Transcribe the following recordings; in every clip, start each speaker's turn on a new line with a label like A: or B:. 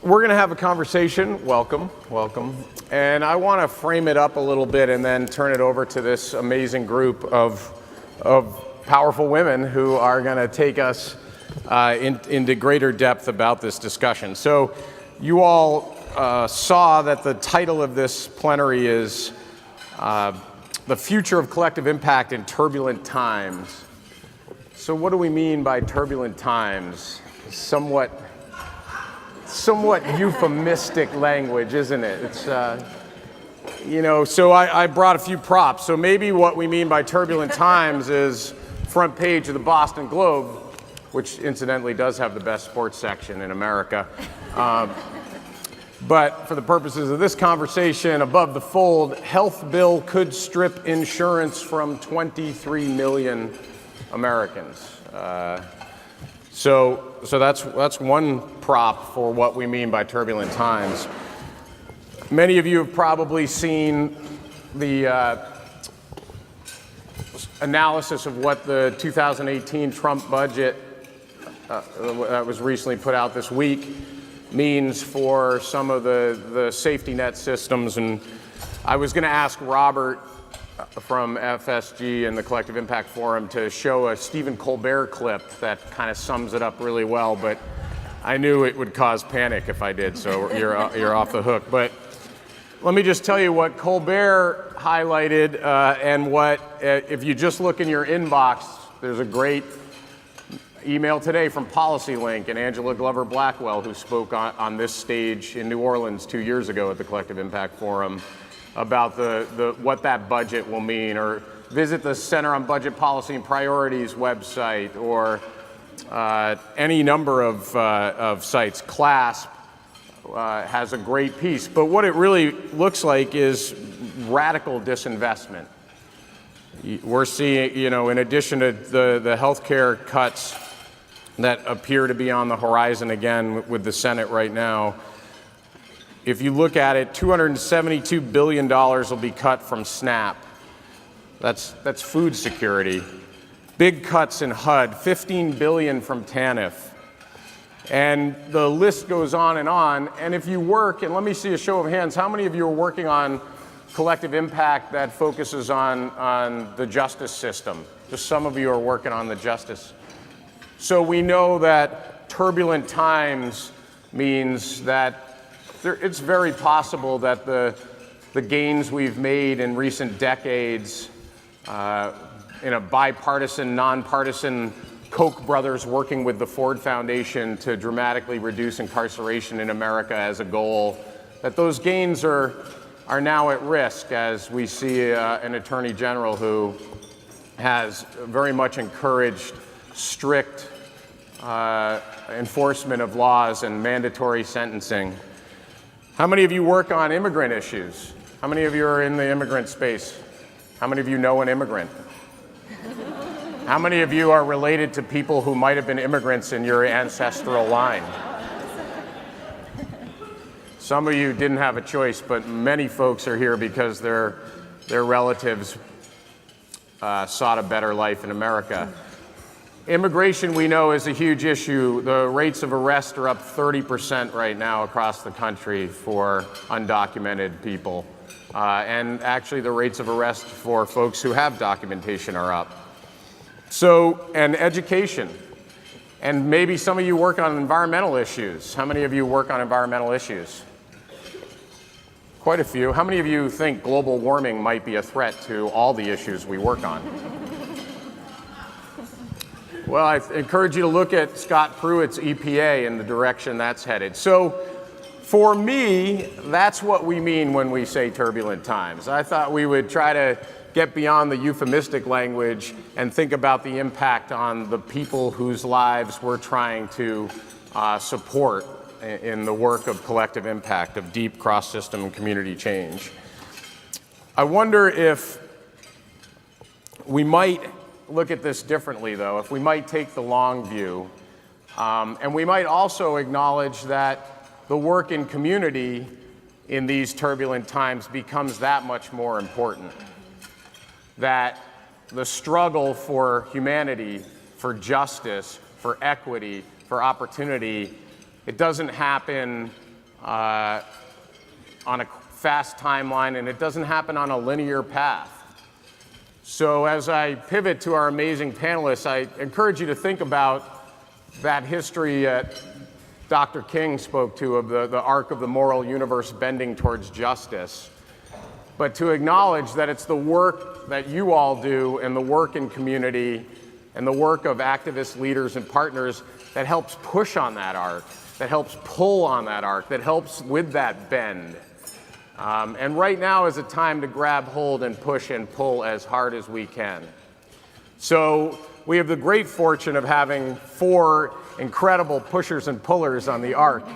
A: We're going to have a conversation. Welcome. And I want to frame it up a little bit and then turn it over to this amazing group of powerful women who are going to take us into greater depth about this discussion. So you all saw that the title of this plenary is The Future of Collective Impact in Turbulent Times. So what do we mean by turbulent times? Somewhat euphemistic language, isn't it? It's, so I brought a few props. So maybe what we mean by turbulent times is front page of the Boston Globe, which incidentally does have the best sports section in America. But for the purposes of this conversation, above the fold, health bill could strip insurance from 23 million Americans. So that's one prop for what we mean by turbulent times. Many of you have probably seen the analysis of what the 2018 Trump budget that was recently put out this week means for some of the safety net systems. And I was going to ask Robert from FSG and the Collective Impact Forum to show a Stephen Colbert clip that kind of sums it up really well, but I knew it would cause panic if I did, so you're off the hook. But let me just tell you what Colbert highlighted, and what, if you just look in your inbox, there's a great email today from PolicyLink and Angela Glover Blackwell, who spoke on this stage in New Orleans 2 years ago at the Collective Impact Forum, about what that budget will mean, or visit the Center on Budget Policy and Priorities website, or any number of sites. CLASP has a great piece, but what it really looks like is radical disinvestment. We're seeing, in addition to the healthcare cuts that appear to be on the horizon again with the Senate right now, if you look at it, $272 billion will be cut from SNAP. That's food security. Big cuts in HUD, $15 billion from TANF. And the list goes on. And if you work, and let me see a show of hands, how many of you are working on collective impact that focuses on the justice system? Just some of you are working on the justice. So we know that turbulent times means that it's very possible that the gains we've made in recent decades in a bipartisan, nonpartisan, Koch brothers working with the Ford Foundation to dramatically reduce incarceration in America as a goal, that those gains are now at risk as we see an attorney general who has very much encouraged strict enforcement of laws and mandatory sentencing. How many of you work on immigrant issues? How many of you are in the immigrant space? How many of you know an immigrant? How many of you are related to people who might have been immigrants in your ancestral line? Some of you didn't have a choice, but many folks are here because their relatives sought a better life in America. Immigration, we know, is a huge issue. The rates of arrest are up 30% right now across the country for undocumented people. And actually the rates of arrest for folks who have documentation are up. So, and education. And maybe some of you work on environmental issues. How many of you work on environmental issues? Quite a few. How many of you think global warming might be a threat to all the issues we work on? Well, I encourage you to look at Scott Pruitt's EPA and the direction that's headed. So for me, that's what we mean when we say turbulent times. I thought we would try to get beyond the euphemistic language and think about the impact on the people whose lives we're trying to support in the work of collective impact, of deep cross-system and community change. I wonder if we might look at this differently, though, if we might take the long view. And we might also acknowledge that the work in community in these turbulent times becomes that much more important. That the struggle for humanity, for justice, for equity, for opportunity, it doesn't happen on a fast timeline, and it doesn't happen on a linear path. So as I pivot to our amazing panelists, I encourage you to think about that history that Dr. King spoke to of the arc of the moral universe bending towards justice. But to acknowledge that it's the work that you all do and the work in community and the work of activists, leaders, and partners that helps push on that arc, that helps pull on that arc, that helps with that bend. And right now is a time to grab hold and push and pull as hard as we can. So we have the great fortune of having 4 incredible pushers and pullers on the arc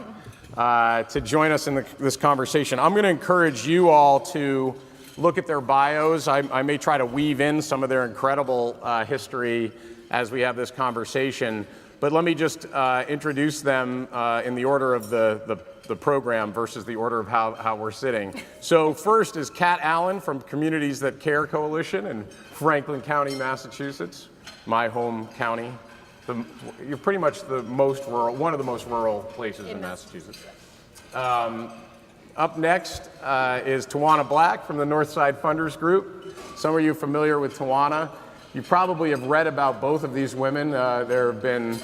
A: to join us in this conversation. I'm going to encourage you all to look at their bios. I may try to weave in some of their incredible history as we have this conversation. But let me just introduce them in the order of the program versus the order of how we're sitting. So first is Kat Allen from Communities That Care Coalition in Franklin County, Massachusetts, my home county. You're pretty much the most rural, one of the most rural places in Massachusetts. Up next is Tawanna Black from the Northside Funders Group. Some of you familiar with Tawanna. You probably have read about both of these women. There have been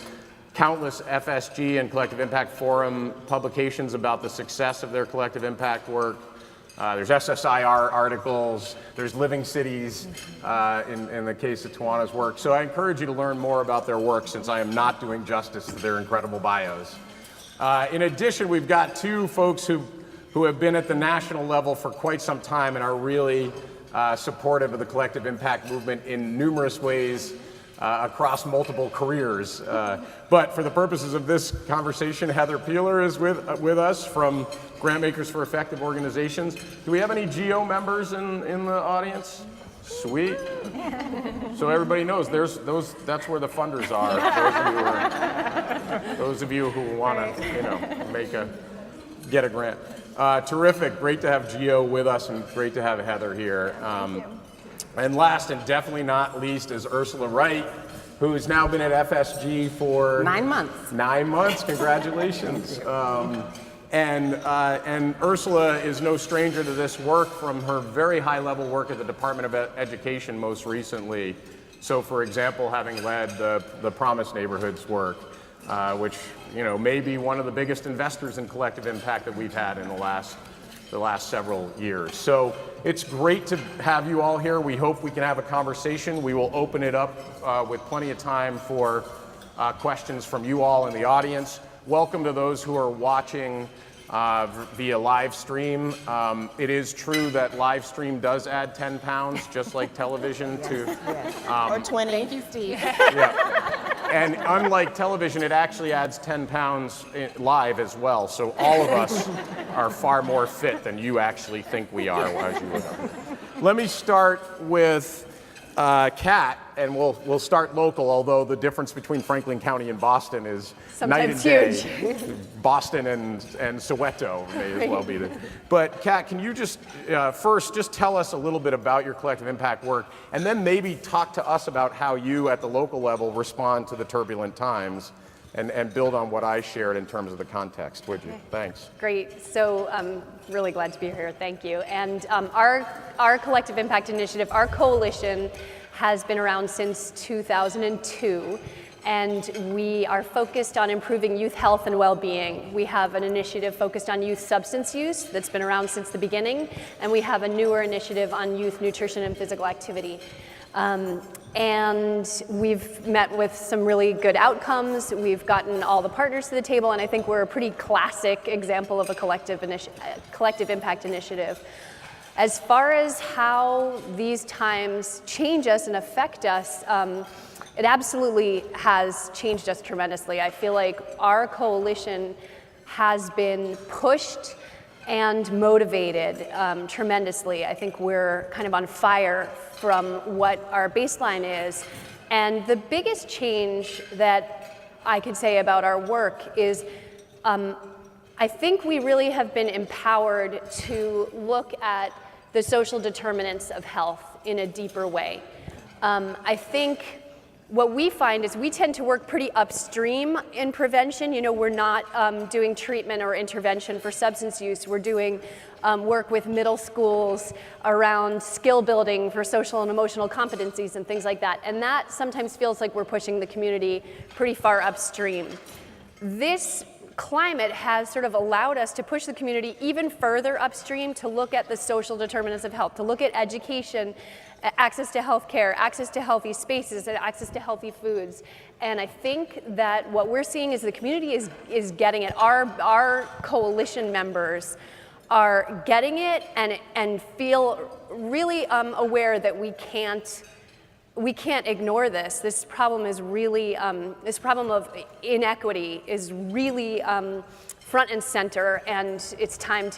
A: countless FSG and Collective Impact Forum publications about the success of their collective impact work. There's SSIR articles, there's Living Cities in the case of Tawanna's work. So I encourage you to learn more about their work since I am not doing justice to their incredible bios. In addition, we've got 2 folks who have been at the national level for quite some time and are really supportive of the collective impact movement in numerous ways across multiple careers. But for the purposes of this conversation, Heather Peeler is with us from Grantmakers for Effective Organizations. Do we have any GO members in the audience? Sweet. So everybody knows that's where the funders are. Those of you who want to, get a grant. Terrific. Great to have GO with us and great to have Heather here. And last and definitely not least is Ursula Wright, who has now been at FSG for
B: 9 months.
A: 9 months, congratulations. And Ursula is no stranger to this work from her very high level work at the Department of Education most recently. So for example, having led the Promise Neighborhoods work, which may be one of the biggest investors in collective impact that we've had in the last several years. So it's great to have you all here. We hope we can have a conversation. We will open it up with plenty of time for questions from you all in the audience. Welcome to those who are watching via live stream. It is true that live stream does add 10 pounds, just like television
B: or 20. Thank you, Steve.
A: Yeah. And unlike television, it actually adds 10 pounds live as well. So all of us are far more fit than you actually think we are. As you Let me start with Kat, and we'll start local, although the difference between Franklin County and Boston is
B: sometimes
A: night and
B: huge.
A: day. Boston and Soweto may as well be there. But Kat, can you just first just tell us a little bit about your collective impact work, and then maybe talk to us about how you at the local level respond to the turbulent times, and build on what I shared in terms of the context, would you? Okay. Thanks.
C: Great. So I'm really glad to be here. Thank you. And our collective impact initiative, our coalition, has been around since 2002. And we are focused on improving youth health and well-being. We have an initiative focused on youth substance use that's been around since the beginning. And we have a newer initiative on youth nutrition and physical activity. And we've met with some really good outcomes. We've gotten all the partners to the table, and I think we're a pretty classic example of a collective impact initiative. As far as how these times change us and affect us, it absolutely has changed us tremendously. I feel like our coalition has been pushed and motivated tremendously. I think we're kind of on fire from what our baseline is. And the biggest change that I could say about our work is I think we really have been empowered to look at the social determinants of health in a deeper way. I think what we find is we tend to work pretty upstream in prevention. You know, we're not doing treatment or intervention for substance use. We're doing work with middle schools around skill building for social and emotional competencies and things like that. And that sometimes feels like we're pushing the community pretty far upstream. This climate has sort of allowed us to push the community even further upstream to look at the social determinants of health, to look at education, access to health care, access to healthy spaces, and access to healthy foods. And I think that what we're seeing is the community is getting it. Our coalition members are getting it and feel really aware that we can't ignore this. This problem is really, this problem of inequity is really front and center, and it's time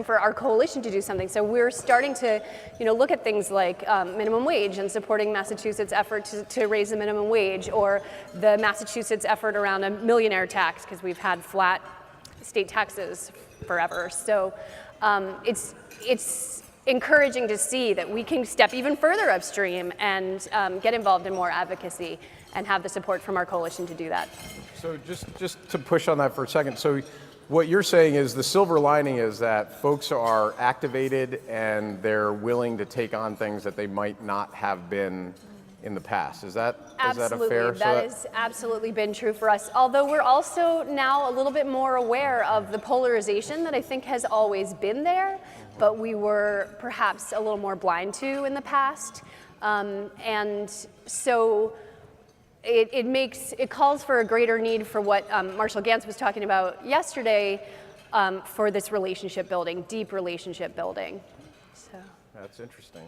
C: for our coalition to do something. So we're starting to, look at things like minimum wage and supporting Massachusetts' effort to raise the minimum wage, or the Massachusetts effort around a millionaire tax, because we've had flat state taxes forever. So it's encouraging to see that we can step even further upstream and get involved in more advocacy and have the support from our coalition to do that.
A: So just to push on that for a second, so what you're saying is the silver lining is that folks are activated and they're willing to take on things that they might not have been in the past. Is that a fair?
C: That has absolutely been true for us. Although we're also now a little bit more aware of the polarization that I think has always been there, but we were perhaps a little more blind to in the past. And so it calls for a greater need for what Marshall Gantz was talking about yesterday, for this relationship building, deep relationship building. So.
A: That's interesting.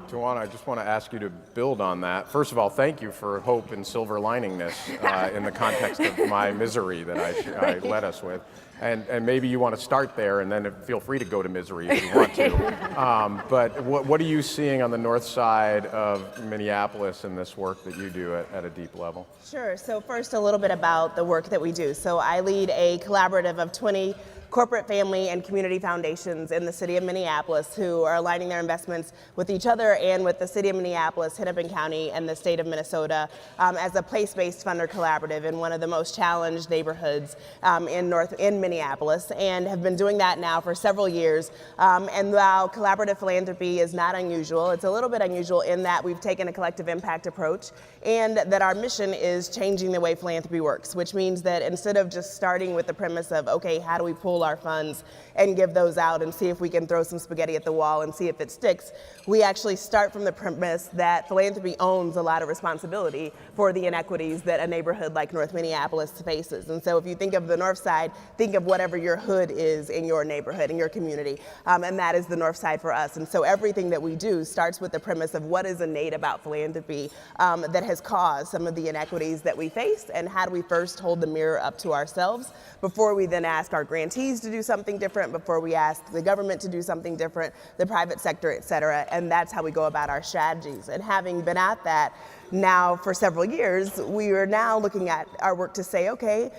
A: Tawanna, I just want to ask you to build on that. First of all, thank you for hope and silver liningness in the context of my misery that I led us with. And maybe you want to start there, and then feel free to go to misery if you want to. But what are you seeing on the north side of Minneapolis in this work that you do at a deep level?
B: Sure. So first, a little bit about the work that we do. So I lead a collaborative of 20 corporate, family, and community foundations in the city of Minneapolis who are aligning their investments with each other and with the city of Minneapolis, Hennepin County, and the state of Minnesota as a place-based funder collaborative in one of the most challenged neighborhoods in Minneapolis, and have been doing that now for several years. And while collaborative philanthropy is not unusual, it's a little bit unusual in that we've taken a collective impact approach, and that our mission is changing the way philanthropy works, which means that instead of just starting with the premise of, okay, how do we pull our funds and give those out and see if we can throw some spaghetti at the wall and see if it sticks, we actually start from the premise that philanthropy owns a lot of responsibility for the inequities that a neighborhood like North Minneapolis faces. And so if you think of the North Side, think of whatever your hood is in your neighborhood, in your community, and that is the North Side for us. And so everything that we do starts with the premise of what is innate about philanthropy that has caused some of the inequities that we face, and how do we first hold the mirror up to ourselves before we then ask our grantees to do something different, before we ask the government to do something different, the private sector, et cetera. And that's how we go about our strategies. And having been at that now for several years, we are now looking at our work to say, okay,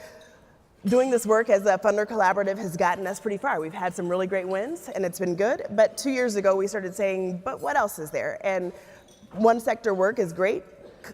B: doing this work as a funder collaborative has gotten us pretty far. We've had some really great wins, and it's been good. But 2 years ago, we started saying, but what else is there? And one sector work is great.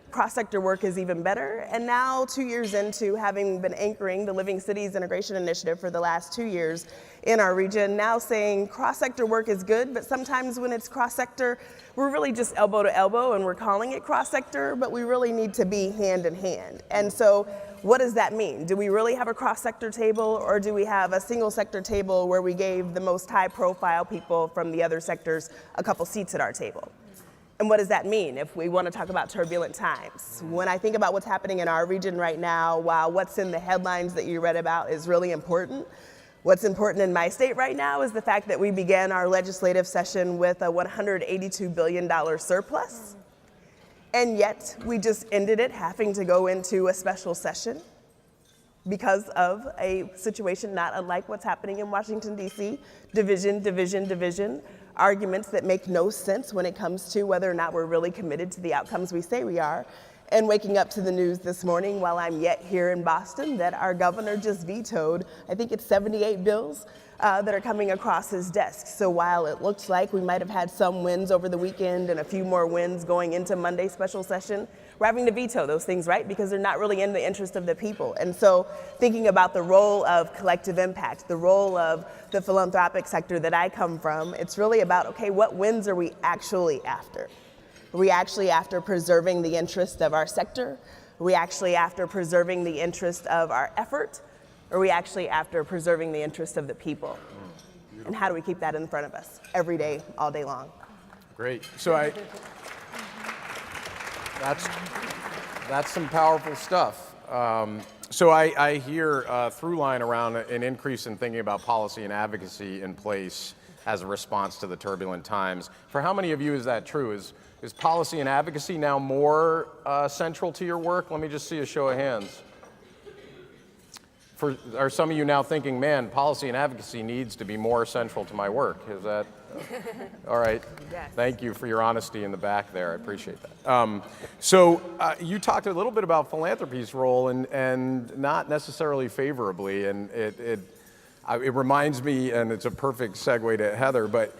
B: Cross-sector work is even better. And now, 2 years into having been anchoring the Living Cities Integration Initiative for the last 2 years in our region, now saying cross-sector work is good, but sometimes when it's cross-sector, we're really just elbow to elbow and we're calling it cross-sector, but we really need to be hand in hand. And so what does that mean? Do we really have a cross-sector table, or do we have a single sector table where we gave the most high-profile people from the other sectors a couple seats at our table? And what does that mean if we want to talk about turbulent times? When I think about what's happening in our region right now, while what's in the headlines that you read about is really important, what's important in my state right now is the fact that we began our legislative session with a $182 billion surplus. And yet we just ended it having to go into a special session because of a situation not unlike what's happening in Washington, D.C. Division. Arguments that make no sense when it comes to whether or not we're really committed to the outcomes we say we are. and waking up to the news this morning while I'm yet here in Boston that our governor just vetoed, I think it's 78 bills that are coming across his desk. So while it looks like we might have had some wins over the weekend and a few more wins going into Monday's special session, we're having to veto those things, right? Because they're not really in the interest of the people. And so thinking about the role of collective impact, the role of the philanthropic sector that I come from, it's really about, okay, what wins are we actually after? Are we actually after preserving the interest of our sector? Are we actually after preserving the interest of our effort? Or are we actually after preserving the interest of the people? And how do we keep that in front of us every day, all day long?
A: Great. So that's some powerful stuff. So I hear a through line around an increase in thinking about policy and advocacy in place as a response to the turbulent times. For how many of you is that true? Is policy and advocacy now more central to your work? Let me just see a show of hands. Are some of you now thinking, man, policy and advocacy needs to be more central to my work? Is that, all right.
B: Yes.
A: Thank you for your honesty in the back there. I appreciate that. So you talked a little bit about philanthropy's role and not necessarily favorably. And it reminds me, and it's a perfect segue to Heather, but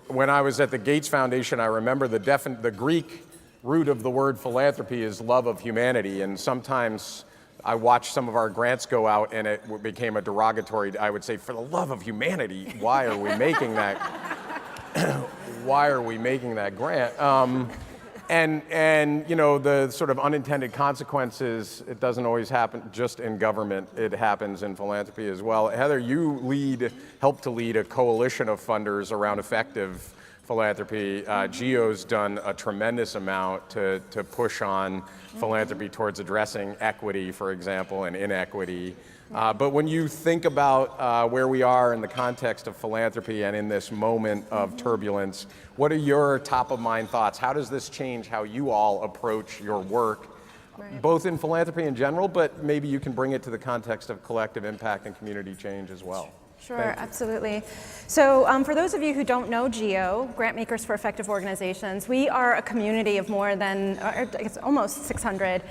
A: when I was at the Gates Foundation, I remember the Greek root of the word philanthropy is love of humanity. And sometimes I watched some of our grants go out and it became a derogatory, I would say, for the love of humanity, why are we making that? Why are we making that grant? And you know, the sort of unintended consequences, it doesn't always happen just in government, it happens in philanthropy as well. Heather, you help to lead a coalition of funders around effective philanthropy. GEO's done a tremendous amount to push on philanthropy towards addressing equity, for example, and inequity. But when you think about where we are in the context of philanthropy and in this moment of turbulence, what are your top of mind thoughts? How does this change how you all approach your work, both in philanthropy in general, but maybe you can bring it to the context of collective impact and community change as well?
D: Sure, absolutely. So for those of you who don't know GEO, Grantmakers for Effective Organizations, we are a community of more than, I guess almost 600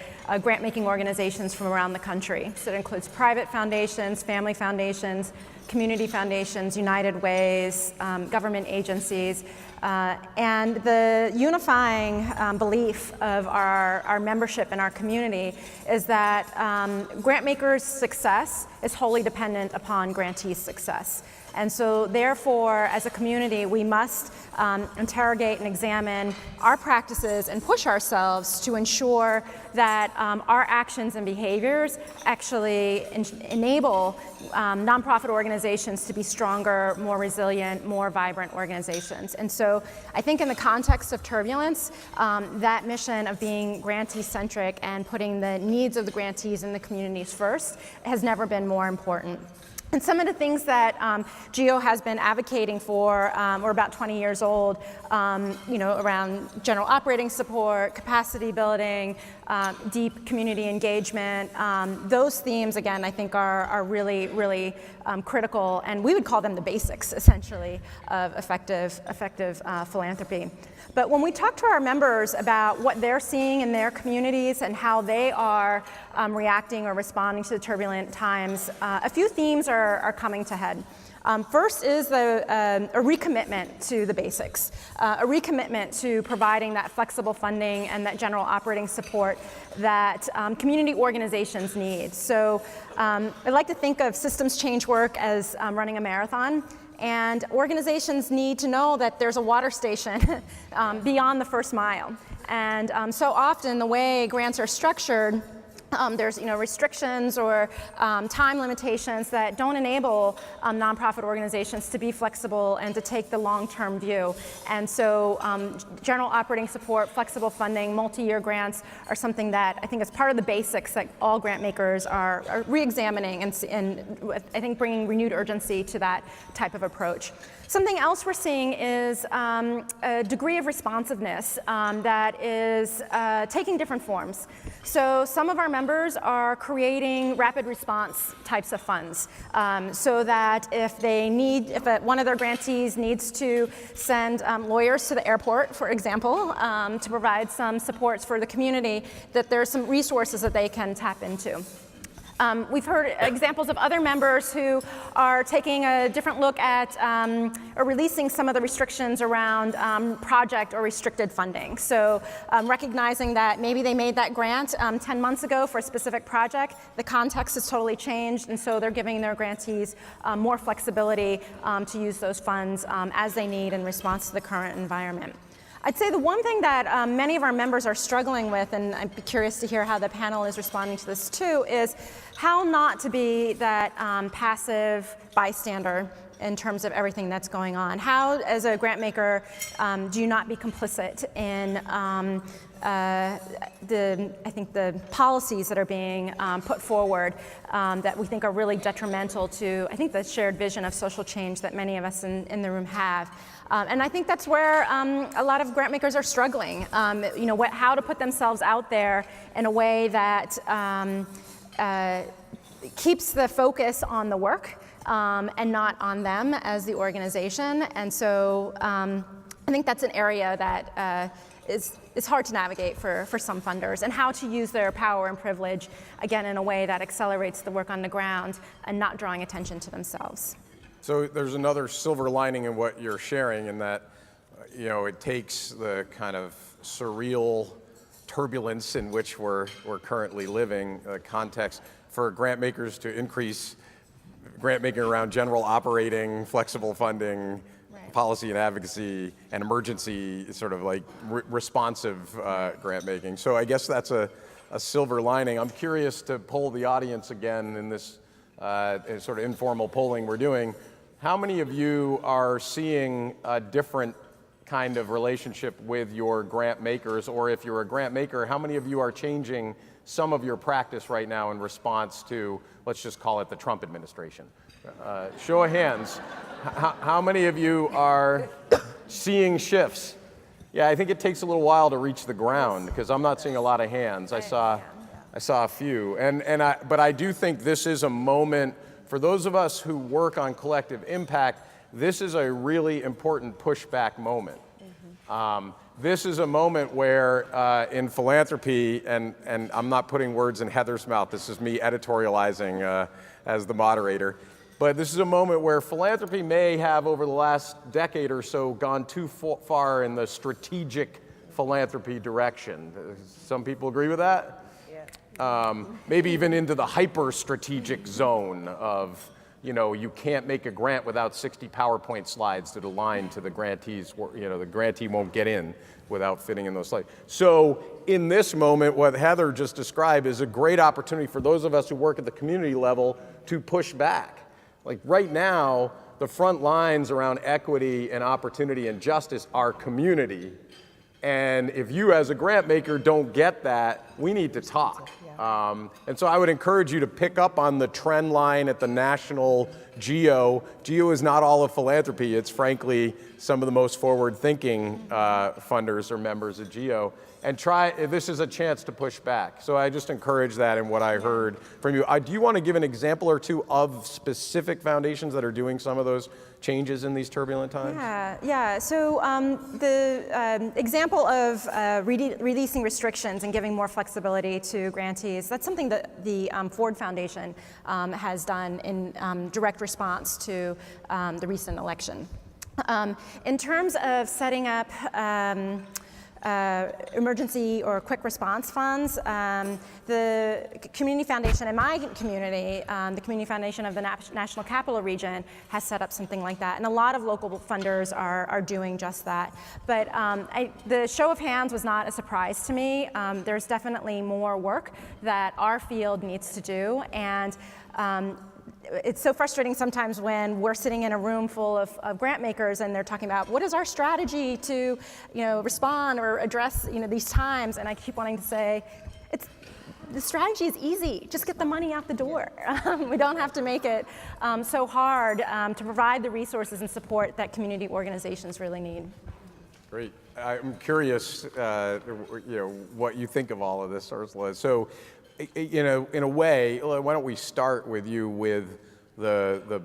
D: grant-making organizations from around the country. So it includes private foundations, family foundations, community foundations, United Ways, government agencies, and the unifying belief of our membership and our community is that Grantmakers' success is wholly dependent upon grantees' success. And so therefore, as a community, we must interrogate and examine our practices and push ourselves to ensure that our actions and behaviors actually enable nonprofit organizations to be stronger, more resilient, more vibrant organizations. And so I think in the context of turbulence, that mission of being grantee-centric and putting the needs of the grantees and the communities first has never been more important. And some of the things that GEO has been advocating for, we're about 20 years old, around general operating support, capacity building, deep community engagement. Those themes, again, I think are really, really critical, and we would call them the basics, essentially, of effective philanthropy. But when we talk to our members about what they're seeing in their communities and how they are reacting or responding to the turbulent times, a few themes are coming to head. First is a recommitment to the basics, a recommitment to providing that flexible funding and that general operating support that community organizations need. So I like to think of systems change work as running a marathon. And organizations need to know that there's a water station beyond the first mile. And so often the way grants are structured, there's restrictions or time limitations that don't enable nonprofit organizations to be flexible and to take the long-term view. And so general operating support, flexible funding, multi-year grants are something that I think is part of the basics that all grant makers are re-examining and I think bringing renewed urgency to that type of approach. Something else we're seeing is a degree of responsiveness that is taking different forms. So some of our members are creating rapid response types of funds so that if one of their grantees needs to send lawyers to the airport, for example, to provide some supports for the community, that there's some resources that they can tap into. We've heard examples of other members who are taking a different look at or releasing some of the restrictions around project or restricted funding. So recognizing that maybe they made that grant 10 months ago for a specific project, the context has totally changed, and so they're giving their grantees more flexibility to use those funds as they need in response to the current environment. I'd say the one thing that many of our members are struggling with, and I'd be curious to hear how the panel is responding to this too, is how not to be that passive bystander in terms of everything that's going on. How, as a grant maker, do you not be complicit in the policies that are being put forward that we think are really detrimental to, I think, the shared vision of social change that many of us in the room have. And I think that's where a lot of grant makers are struggling. How to put themselves out there in a way that keeps the focus on the work and not on them as the organization. And so I think that's an area that is hard to navigate for some funders, and how to use their power and privilege, again, in a way that accelerates the work on the ground and not drawing attention to themselves.
A: So there's another silver lining in what you're sharing, in that, it takes the kind of surreal turbulence in which we're currently living, context for grant makers to increase grant making around general operating, flexible funding, right, policy and advocacy, and emergency sort of like responsive grant making. So I guess that's a silver lining. I'm curious to poll the audience again in this sort of informal polling we're doing. How many of you are seeing a different kind of relationship with your grant makers? Or if you're a grant maker, how many of you are changing some of your practice right now in response to, let's just call it the Trump administration? Show of hands. How many of you are seeing shifts? Yeah, I think it takes a little while to reach the ground, because I'm not seeing a lot of hands. I saw a few. But I do think this is a moment for those of us who work on collective impact. This is a really important pushback moment. Mm-hmm. This is a moment where in philanthropy, and I'm not putting words in Heather's mouth, this is me editorializing as the moderator, but this is a moment where philanthropy may have, over the last decade or so, gone too far in the strategic philanthropy direction. Some people agree with that? Maybe even into the hyper-strategic zone of, you can't make a grant without 60 PowerPoint slides that align to the grantees. The grantee won't get in without fitting in those slides. So in this moment, what Heather just described is a great opportunity for those of us who work at the community level to push back. Like right now, the front lines around equity and opportunity and justice are community. And if you as a grant maker don't get that, we need to talk. And so I would encourage you to pick up on the trend line at the national GEO. GEO is not all of philanthropy. It's frankly some of the most forward-thinking funders or members of GEO. And this is a chance to push back. So I just encourage that in what I heard from you. Do you want to give an example or two of specific foundations that are doing some of those changes in these turbulent times?
D: Yeah. So the example of releasing restrictions and giving more flexibility to grantees, that's something that the Ford Foundation has done in direct response to the recent election. In terms of setting up emergency or quick response funds, the community foundation in my community, the community foundation of the National Capital Region, has set up something like that, and a lot of local funders are doing just that. But the show of hands was not a surprise to me. There's definitely more work that our field needs to do, and it's so frustrating sometimes when we're sitting in a room full of grant makers and they're talking about what is our strategy to, respond or address, these times, and I keep wanting to say, the strategy is easy. Just get the money out the door. We don't have to make it so hard to provide the resources and support that community organizations really need.
A: Great. I'm curious, what you think of all of this, Ursula. So, in a way, why don't we start with you with the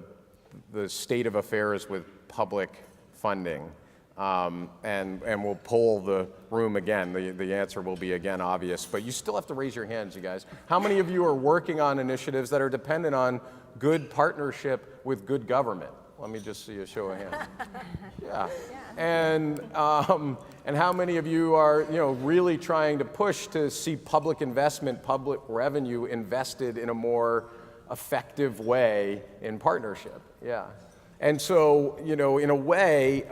A: state of affairs with public funding, and we'll poll the room again. The answer will be again obvious, but you still have to raise your hands, you guys. How many of you are working on initiatives that are dependent on good partnership with good government? Let me just see a show of hands. Yeah. And how many of you are, really trying to push to see public investment, public revenue invested in a more effective way in partnership? Yeah. And so, in a way,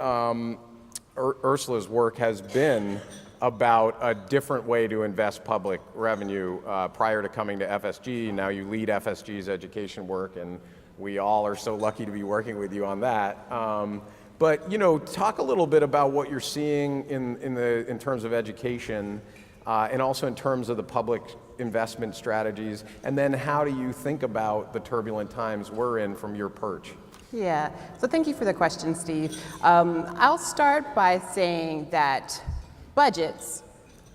A: Ursula's work has been about a different way to invest public revenue prior to coming to FSG. Now you lead FSG's education work, and we all are so lucky to be working with you on that. But talk a little bit about what you're seeing in terms of education, and also in terms of the public investment strategies, and then how do you think about the turbulent times we're in from your perch?
E: Yeah, so thank you for the question, Steve. I'll start by saying that budgets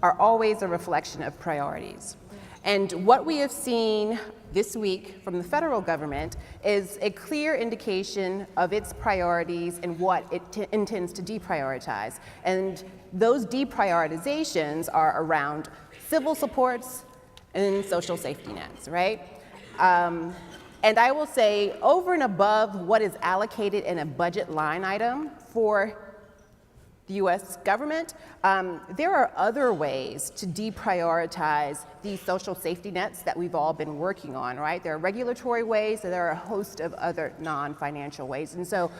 E: are always a reflection of priorities. And what we have seen this week from the federal government is a clear indication of its priorities and what it intends to deprioritize. And those deprioritizations are around civil supports and social safety nets, right? And I will say, over and above what is allocated in a budget line item for the US government, there are other ways to deprioritize these social safety nets that we've all been working on, right? There are regulatory ways, and there are a host of other non-financial ways. And so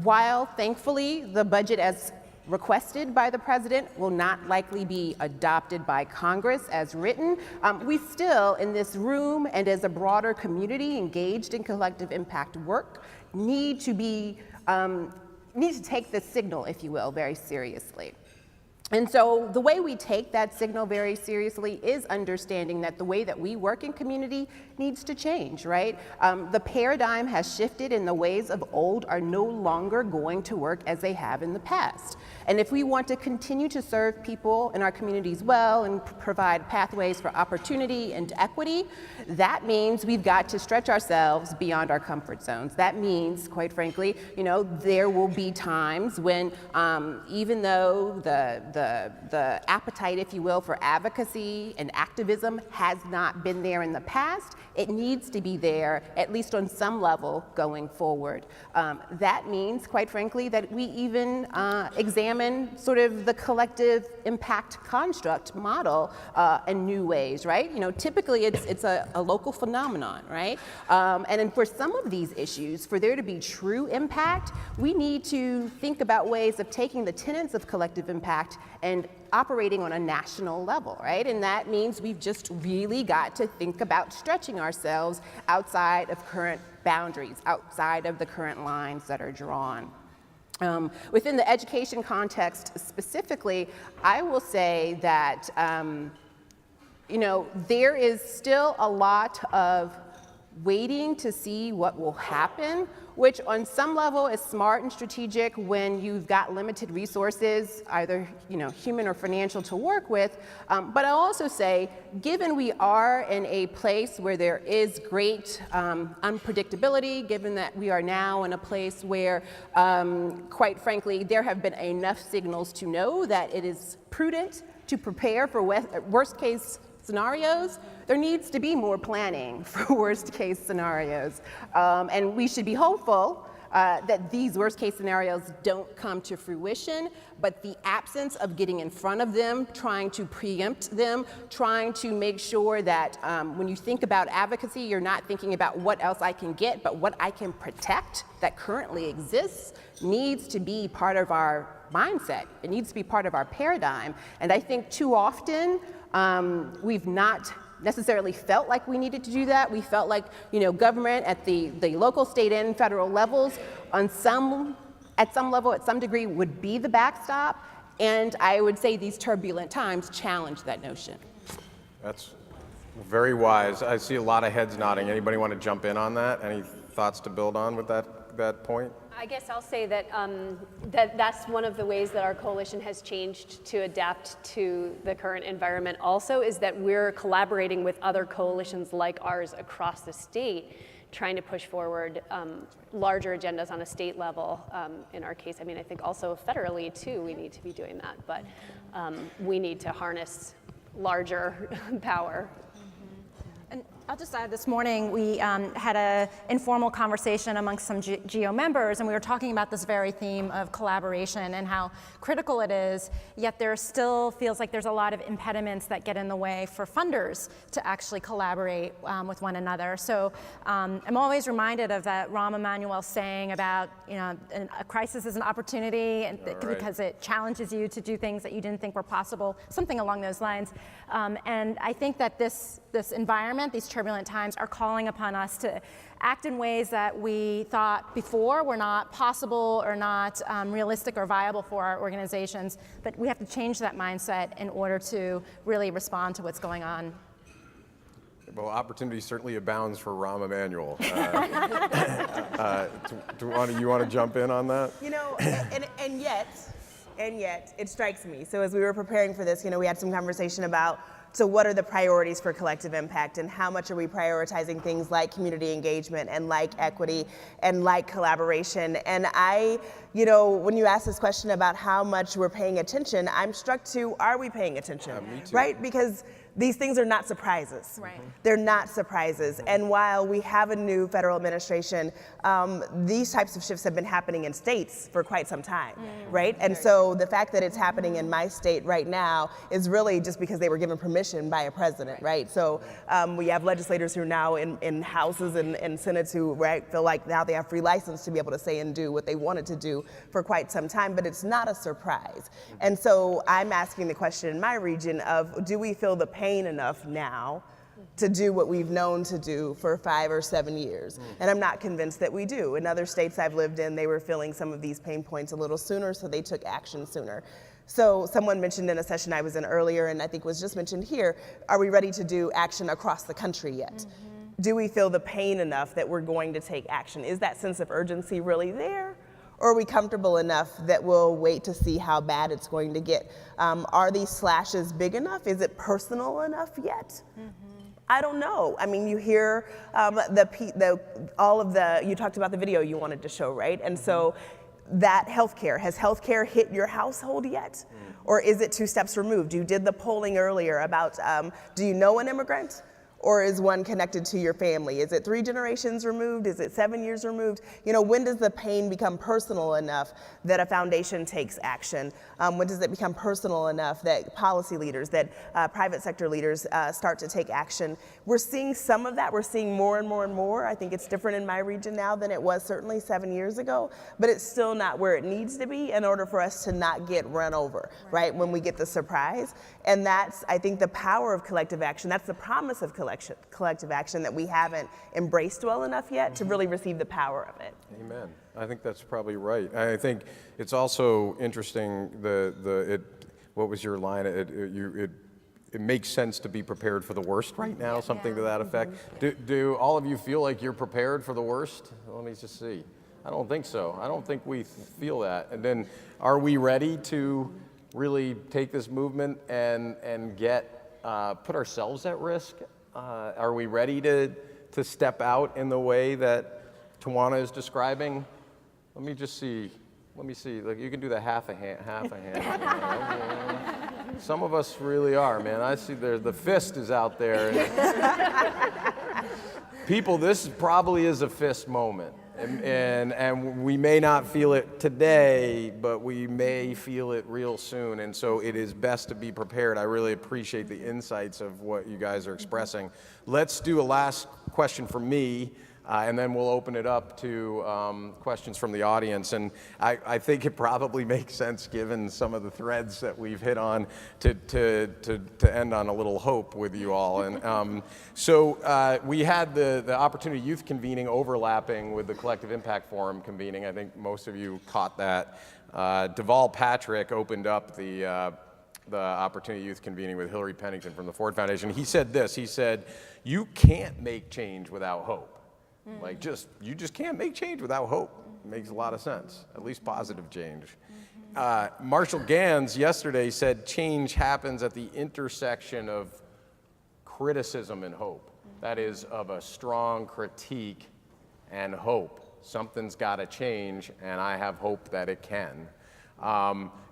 E: while thankfully the budget as requested by the president will not likely be adopted by Congress as written, we still, in this room and as a broader community engaged in collective impact work, need to take the signal, if you will, very seriously. And so the way we take that signal very seriously is understanding that the way that we work in community needs to change, right? The paradigm has shifted, and the ways of old are no longer going to work as they have in the past. And if we want to continue to serve people in our communities well and provide pathways for opportunity and equity, that means we've got to stretch ourselves beyond our comfort zones. That means, quite frankly, there will be times when even though the appetite, if you will, for advocacy and activism has not been there in the past, it needs to be there, at least on some level, going forward. That means, quite frankly, that we even examine sort of the collective impact construct model in new ways, right? Typically it's a local phenomenon, right? And then for some of these issues, for there to be true impact, we need to think about ways of taking the tenets of collective impact and operating on a national level, right? And that means we've just really got to think about stretching ourselves outside of current boundaries, outside of the current lines that are drawn. Within the education context specifically, I will say that there is still a lot of waiting to see what will happen, which on some level is smart and strategic when you've got limited resources, either human or financial, to work with. But I'll also say, given we are in a place where there is great unpredictability, given that we are now in a place where, quite frankly, there have been enough signals to know that it is prudent to prepare for worst case scenarios, there needs to be more planning for worst case scenarios. And we should be hopeful that these worst case scenarios don't come to fruition, but the absence of getting in front of them, trying to preempt them, trying to make sure that when you think about advocacy, you're not thinking about what else I can get, but what I can protect that currently exists, needs to be part of our mindset. It needs to be part of our paradigm. And I think too often, we've not necessarily felt like we needed to do that. We felt like, government at the local, state, and federal levels at some level, at some degree, would be the backstop. And I would say these turbulent times challenge that notion.
A: That's very wise. I see a lot of heads nodding. Anybody want to jump in on that? Any thoughts to build on with that point?
C: I guess I'll say that that's one of the ways that our coalition has changed to adapt to the current environment also, is that we're collaborating with other coalitions like ours across the state, trying to push forward larger agendas on a state level. In our case, I mean, I think also federally too, we need to be doing that, but we need to harness larger power.
D: And I'll just add, this morning we had an informal conversation amongst some GEO members, and we were talking about this very theme of collaboration and how critical it is, yet there still feels like there's a lot of impediments that get in the way for funders to actually collaborate with one another. So I'm always reminded of that Rahm Emanuel saying about, a crisis is an opportunity, and because it challenges you to do things that you didn't think were possible, something along those lines. And I think that this environment, these turbulent times, are calling upon us to act in ways that we thought before were not possible or not realistic or viable for our organizations. But we have to change that mindset in order to really respond to what's going on.
A: Well, opportunity certainly abounds for Rahm Emanuel. You want to jump in on that?
B: And yet, it strikes me. So as we were preparing for this, we had some conversation about, so what are the priorities for collective impact, and how much are we prioritizing things like community engagement and like equity and like collaboration? And when you ask this question about how much we're paying attention, I'm struck to, are we paying attention?
A: Me too.
B: Right? Because these things are not surprises.
D: Right.
B: They're not surprises. And while we have a new federal administration, these types of shifts have been happening in states for quite some time, right? And so the fact that it's happening in my state right now is really just because they were given permission by a president, right? So we have legislators who are now in houses and senates who feel like now they have free license to be able to say and do what they wanted to do for quite some time, but it's not a surprise. And so I'm asking the question in my region of, do we feel the pain enough now to do what we've known to do for 5 or 7 years? And I'm not convinced that we do. In other states I've lived in, they were feeling some of these pain points a little sooner, so they took action sooner. So someone mentioned in a session I was in earlier, and I think was just mentioned here, are we ready to do action across the country yet? Do we feel the pain enough that we're going to take action? Is that sense of urgency really there? Or are we comfortable enough that we'll wait to see how bad it's going to get? Are these slashes big enough? Is it personal enough yet? I don't know. I mean, you hear you talked about the video you wanted to show, right? And so that healthcare, has healthcare hit your household yet? Or is it 2 steps removed? You did the polling earlier about, do you know an immigrant? Or is one connected to your family? Is it 3 generations removed? Is it 7 years removed? When does the pain become personal enough that a foundation takes action? When does it become personal enough that policy leaders, that private sector leaders start to take action? We're seeing some of that. We're seeing more and more and more. I think it's different in my region now than it was certainly 7 years ago, but it's still not where it needs to be in order for us to not get run over, right, when we get the surprise. And that's, I think, the power of collective action. That's the promise of collective action that we haven't embraced well enough yet to really receive the power of it.
A: Amen. I think that's probably right. I think it's also interesting, what was your line? It makes sense to be prepared for the worst right now, something to that effect. Do all of you feel like you're prepared for the worst? Let me just see. I don't think so. I don't think we feel that. And then are we ready to really take this movement and put ourselves at risk? Are we ready to step out in the way that Tawanna is describing? Let me see. Like, you can do the half a hand. Some of us really are, man. I see the fist is out there. People, this probably is a fist moment. And we may not feel it today, but we may feel it real soon. And so it is best to be prepared. I really appreciate the insights of what you guys are expressing. Let's do a last question from me. and then we'll open it up to questions from the audience. And I think it probably makes sense, given some of the threads that we've hit on, to end on a little hope with you all. And so we had the Opportunity Youth convening overlapping with the Collective Impact Forum convening. I think most of you caught that. Deval Patrick opened up the Opportunity Youth convening with Hillary Pennington from the Ford Foundation. He said this, he said, you can't make change without hope. Like you just can't make change without hope. It makes a lot of sense, at least positive change. Marshall Gans yesterday said change happens at the intersection of criticism and hope. That is, of a strong critique and hope. Something's got to change, and I have hope that it can.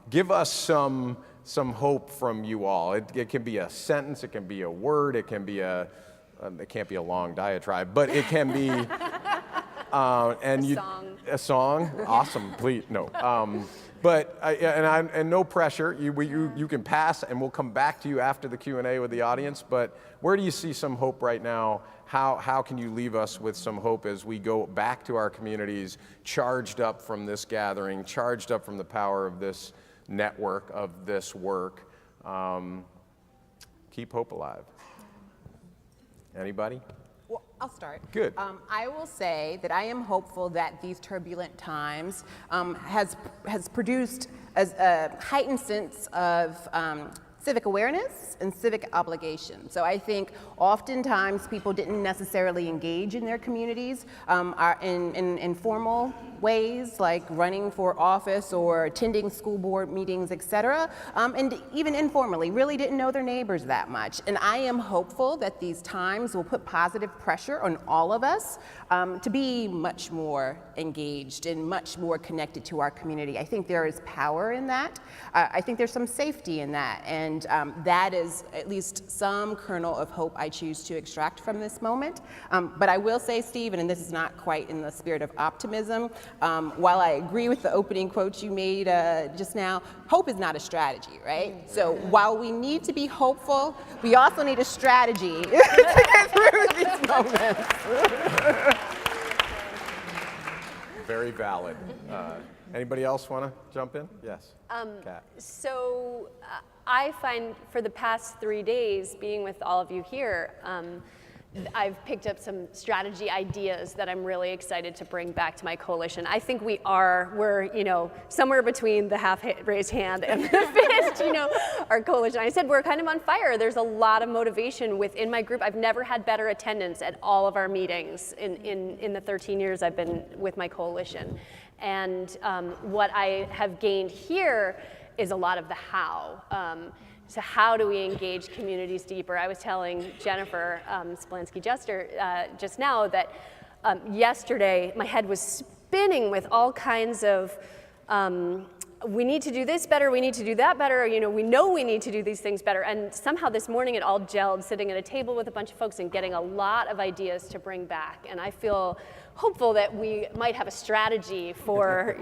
A: Give us some hope from you all. It can be a sentence, it can be a word, it can be it can't be a long diatribe, but it can be a song. Awesome, please no. And no pressure. You can pass, and we'll come back to you after the Q&A with the audience. But where do you see some hope right now? How can you leave us with some hope as we go back to our communities, charged up from this gathering, charged up from the power of this network, of this work? Keep hope alive. Anybody?
E: Well, I'll start.
A: Good.
E: I will say that I am hopeful that these turbulent times has produced a heightened sense of civic awareness and civic obligation. So I think oftentimes people didn't necessarily engage in their communities in formal ways, like running for office or attending school board meetings, et cetera, and even informally, really didn't know their neighbors that much. And I am hopeful that these times will put positive pressure on all of us to be much more engaged and much more connected to our community. I think there is power in that. I think there's some safety in that. And that is at least some kernel of hope I choose to extract from this moment. But I will say, Stephen, and this is not quite in the spirit of optimism, while I agree with the opening quote you made just now, hope is not a strategy, right? So while we need to be hopeful, we also need a strategy to get through these moments.
A: Very valid. Anybody else want to jump in? Yes. Kat.
C: So I find for the past 3 days being with all of you here, I've picked up some strategy ideas that I'm really excited to bring back to my coalition. I think we're somewhere between the half-raised hand and the fist, our coalition. I said we're kind of on fire. There's a lot of motivation within my group. I've never had better attendance at all of our meetings in the 13 years I've been with my coalition. And what I have gained here is a lot of the how. So how do we engage communities deeper? I was telling Jennifer Splansky just now that yesterday my head was spinning with all kinds of we need to do this better, we need to do that better, we know we need to do these things better. And somehow this morning it all gelled, sitting at a table with a bunch of folks and getting a lot of ideas to bring back. And I feel hopeful that we might have a strategy for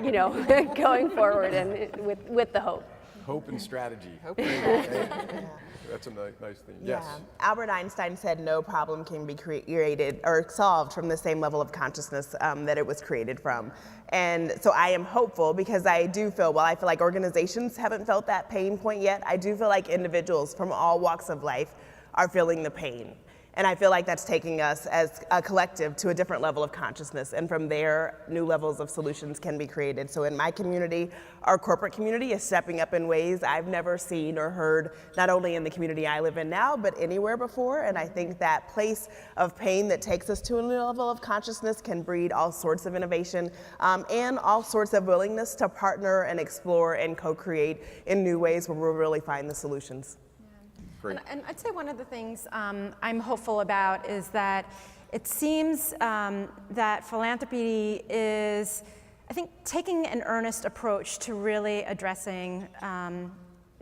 C: going forward and with the hope.
A: Hope and strategy. Hope. That's a nice thing.
B: Yeah.
A: Yes.
B: Albert Einstein said no problem can be created or solved from the same level of consciousness that it was created from. And so I am hopeful because I do feel, I feel like organizations haven't felt that pain point yet. I do feel like individuals from all walks of life are feeling the pain. And I feel like that's taking us as a collective to a different level of consciousness. And from there, new levels of solutions can be created. So in my community, our corporate community is stepping up in ways I've never seen or heard, not only in the community I live in now, but anywhere before. And I think that place of pain that takes us to a new level of consciousness can breed all sorts of innovation and all sorts of willingness to partner and explore and co-create in new ways where we'll really find the solutions.
D: And I'd say one of the things I'm hopeful about is that it seems that philanthropy is, I think, taking an earnest approach to really addressing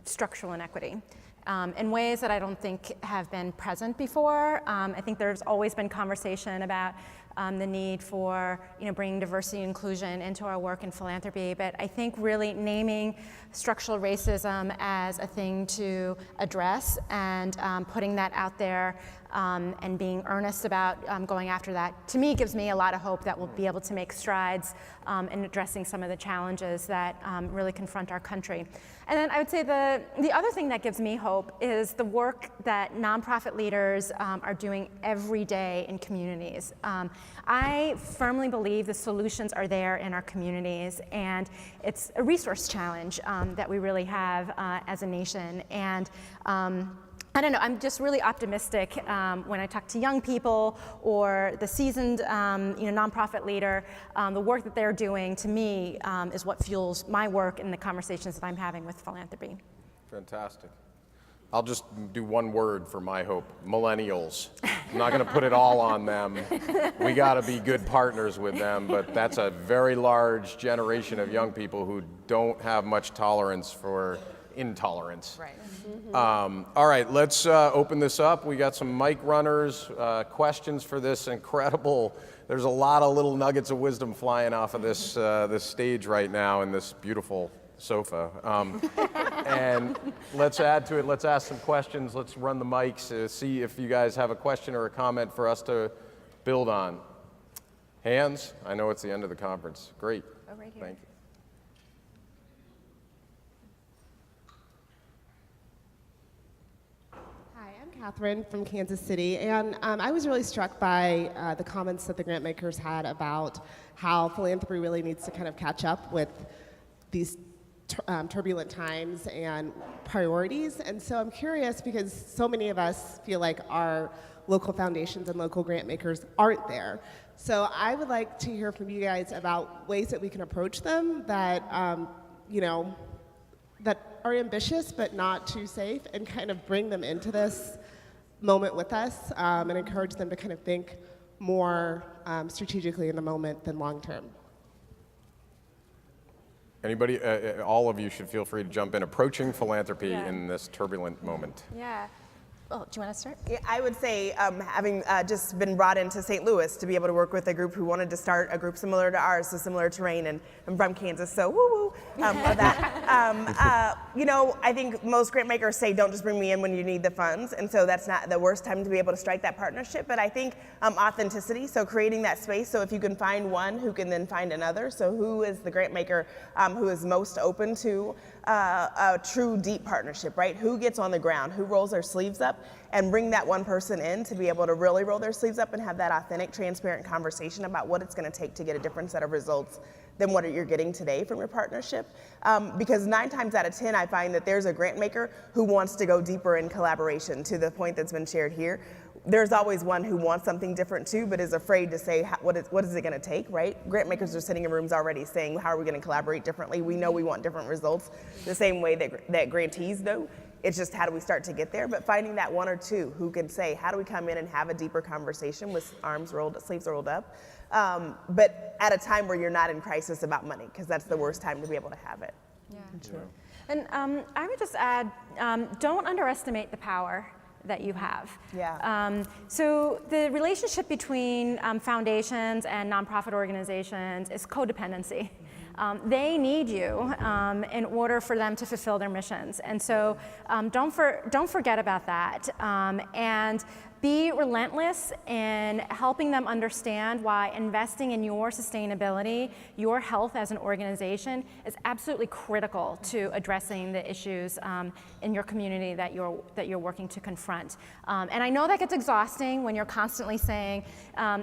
D: structural inequity in ways that I don't think have been present before. I think there's always been conversation about the need for bringing diversity and inclusion into our work in philanthropy. But I think really naming structural racism as a thing to address and putting that out there and being earnest about going after that, to me, gives me a lot of hope that we'll be able to make strides in addressing some of the challenges that really confront our country. And then I would say the other thing that gives me hope is the work that nonprofit leaders are doing every day in communities. I firmly believe the solutions are there in our communities, and it's a resource challenge that we really have as a nation. And I don't know, I'm just really optimistic when I talk to young people or the seasoned nonprofit leader. The work that they're doing, to me, is what fuels my work and the conversations that I'm having with philanthropy.
A: Fantastic. I'll just do one word for my hope: millennials. I'm not going to put it all on them. We got to be good partners with them, but that's a very large generation of young people who don't have much tolerance for intolerance.
B: Right.
A: All right, let's open this up. We got some mic runners, questions for this incredible. There's a lot of little nuggets of wisdom flying off of this this stage right now in this beautiful sofa. And let's add to it. Let's ask some questions. Let's run the mics, see if you guys have a question or a comment for us to build on. Hands? I know it's the end of the conference. Great.
D: Oh, right here.
A: Thank you.
F: Catherine from Kansas City, and I was really struck by the comments that the Grantmakers had about how philanthropy really needs to kind of catch up with these turbulent times and priorities. And so I'm curious, because so many of us feel like our local foundations and local Grantmakers aren't there. So I would like to hear from you guys about ways that we can approach them that, that are ambitious but not too safe, and kind of bring them into this moment with us and encourage them to kind of think more strategically in the moment than long term.
A: Anybody, all of you should feel free to jump in. Approaching philanthropy in this turbulent moment.
D: Yeah. Oh, do you want to start?
B: Yeah, I would say, having just been brought into St. Louis to be able to work with a group who wanted to start a group similar to ours, so similar terrain, and I'm from Kansas, so woo-woo of that. I think most Grantmakers say, don't just bring me in when you need the funds, and so that's not the worst time to be able to strike that partnership, but I think authenticity, so creating that space, so if you can find one who can then find another, so who is the Grantmaker who is most open to a true deep partnership, right? Who gets on the ground, who rolls their sleeves up, and bring that one person in to be able to really roll their sleeves up and have that authentic, transparent conversation about what it's going to take to get a different set of results than what you're getting today from your partnership. Because 9 times out of 10, I find that there's a Grantmaker who wants to go deeper in collaboration, to the point that's been shared here. There's always one who wants something different too, but is afraid to say, what is it going to take, right? Grantmakers are sitting in rooms already saying, how are we going to collaborate differently? We know we want different results the same way that grantees do. It's just, how do we start to get there? But finding that one or two who can say, how do we come in and have a deeper conversation with arms rolled, sleeves rolled up, but at a time where you're not in crisis about money, because that's the worst time to be able to have it.
D: Yeah. Sure. And I would just add, don't underestimate the power that you have.
B: Yeah.
D: So the relationship between foundations and nonprofit organizations is codependency. They need you in order for them to fulfill their missions. And so don't forget about that. And be relentless in helping them understand why investing in your sustainability, your health as an organization, is absolutely critical to addressing the issues in your community that you're working to confront. And I know that gets exhausting when you're constantly saying,